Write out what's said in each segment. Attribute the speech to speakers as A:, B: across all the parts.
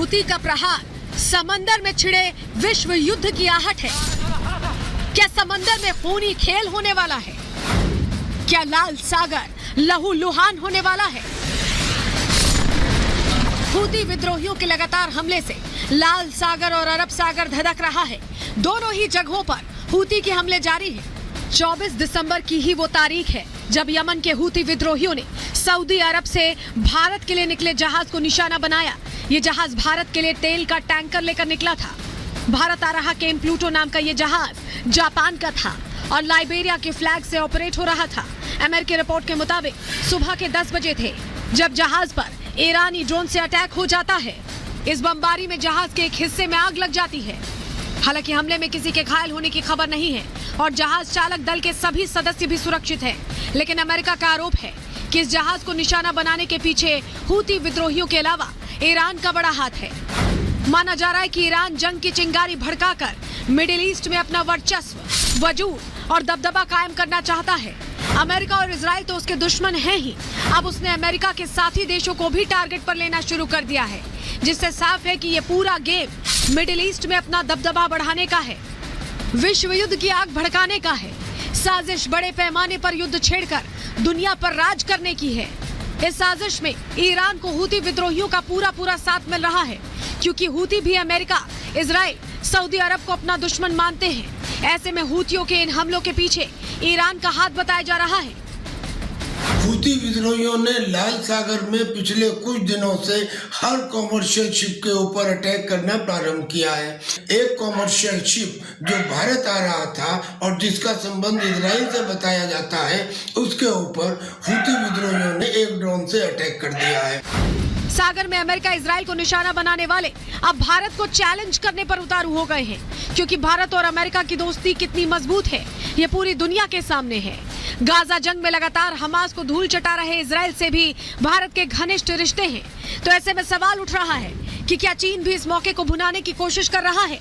A: Houthi का प्रहार समंदर में छिड़े विश्व युद्ध की आहट है। क्या समंदर में खूनी खेल होने वाला है? क्या लाल सागर लहूलुहान होने वाला है? हूती विद्रोहियों के लगातार हमले से लाल सागर और अरब सागर धधक रहा है। दोनों ही जगहों पर हूती के हमले जारी हैं। 24 दिसंबर की ही वो तारीख है जब यमन के हूती विद्रोहियों ने सऊदी अरब से भारत के लिए निकले जहाज को निशाना बनाया। ये जहाज भारत के लिए तेल का टैंकर लेकर निकला था। भारत आ रहा केन प्लूटो नाम का ये जहाज जापान का था और लाइबेरिया के फ्लैग से ऑपरेट हो रहा था। अमेरिकी रिपोर्ट के मुताबिक सुबह के 10 बजे थे जब जहाज पर ईरानी ड्रोन से अटैक हो जाता है। इस बमबारी में जहाज के एक हिस्से में आग लग जाती है। हालांकि हमले में किसी के घायल होने की खबर नहीं है और जहाज चालक दल के सभी सदस्य भी सुरक्षित हैं। लेकिन अमेरिका का आरोप है कि इस जहाज को निशाना बनाने के पीछे हूती विद्रोहियों के अलावा ईरान का बड़ा हाथ है। माना जा रहा है कि ईरान जंग की चिंगारी भड़काकर मिडिल ईस्ट में अपना वर्चस्व, वजूद और दबदबा कायम करना चाहता है। अमेरिका और इजराइल तो उसके दुश्मन हैं ही, अब उसने अमेरिका के साथी देशों को भी टारगेट पर लेना शुरू कर दिया है, जिससे साफ है कि ये पूरा गेम मिडिल ईस्ट में अपना दबदबा बढ़ाने का है, विश्व युद्ध की आग भड़काने का है। साजिश बड़े पैमाने पर युद्ध छेड़कर दुनिया पर राज करने की है। इस साजिश में ईरान को हूती विद्रोहियों का पूरा साथ मिल रहा है, क्योंकि हूती भी अमेरिका, इजराइल, सऊदी अरब को अपना दुश्मन मानते हैं। ऐसे में हूतियों के इन हमलों के पीछे ईरान का हाथ बताया जा रहा है।
B: हूती विद्रोहियों ने लाल सागर में पिछले कुछ दिनों से हर कॉमर्शियल शिप के ऊपर अटैक करना प्रारंभ किया है। एक कॉमर्शियल शिप जो भारत आ रहा था और जिसका संबंध इजराइल से बताया जाता है, उसके ऊपर हूती विद्रोहियों ने एक ड्रोन से अटैक कर दिया है।
A: सागर में अमेरिका इजराइल को निशाना बनाने वाले अब भारत को चैलेंज करने पर उतारू हो गए हैं, क्योंकि भारत और अमेरिका की दोस्ती कितनी मजबूत है ये पूरी दुनिया के सामने है। गाजा जंग में लगातार हमास को धूल चटा रहे इजराइल से भी भारत के घनिष्ठ रिश्ते हैं। तो ऐसे में सवाल उठ रहा है कि क्या चीन भी इस मौके को भुनाने की कोशिश कर रहा है?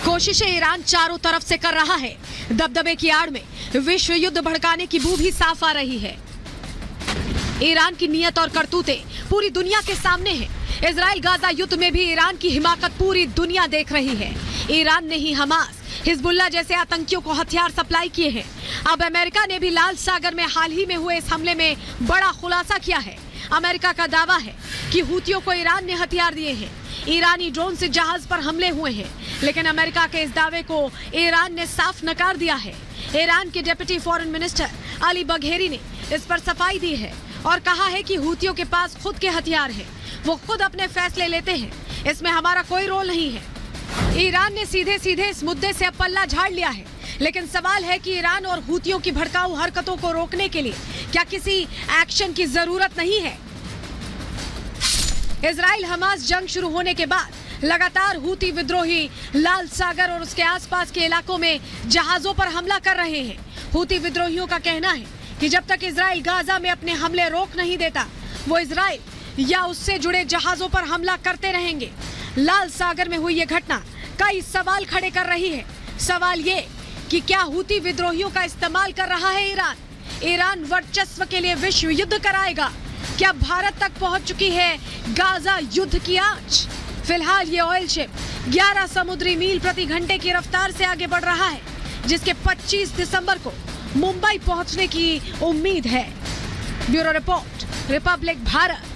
A: कोशिशें ईरान चारों तरफ से कर रहा है। दबदबे की आड़ में विश्व युद्ध भड़काने की बू भी साफ आ रही है। ईरान की नीयत और करतूतें पूरी दुनिया के सामने है। इजराइल गाजा युद्ध में भी ईरान की हिमाकत पूरी दुनिया देख रही है। ईरान ने ही हमास, हिजबुल्ला जैसे आतंकियों को हथियार सप्लाई किए हैं। अब अमेरिका ने भी लाल सागर में हाल ही में हुए इस हमले में बड़ा खुलासा किया है। अमेरिका का दावा है कि हूतियों को ईरान ने हथियार दिए हैं। ईरानी ड्रोन से जहाज पर हमले हुए हैं, लेकिन अमेरिका के इस दावे को ईरान ने साफ नकार दिया है। ईरान के deputy foreign minister Ali Bagheri ने इस पर सफाई दी है और कहा है कि हूतियों के पास खुद के हथियार हैं, वो खुद अपने फैसले लेते हैं, इसमें हमारा कोई रोल नहीं है। ईरान ने सीधे इस मुद्दे से अब पल्ला झाड़ लिया है, लेकिन सवाल है कि ईरान और हूतियों की भड़काऊ हरकतों को रोकने के लिए क्या किसी एक्शन की जरूरत नहीं है? इजराइल हमास जंग शुरू होने के बाद लगातार हूती विद्रोही लाल सागर और उसके आसपास के इलाकों में जहाजों पर हमला कर रहे हैं। हूती विद्रोहियों का कहना है कि जब तक इजराइल गाजा में अपने हमले रोक नहीं देता, वो इजराइल या उससे जुड़े जहाजों पर हमला करते रहेंगे। लाल सागर में हुई ये घटना कई सवाल खड़े कर रही है। सवाल ये कि क्या हूती विद्रोहियों का इस्तेमाल कर रहा है ईरान? ईरान वर्चस्व के लिए विश्व युद्ध कराएगा? क्या भारत तक पहुंच चुकी है गाजा युद्ध की आंच? फिलहाल ये ऑयल शिप 11 समुद्री मील प्रति घंटे की रफ्तार से आगे बढ़ रहा है, जिसके 25 दिसंबर को मुंबई पहुंचने की उम्मीद है। Bureau report, Republic Bharat.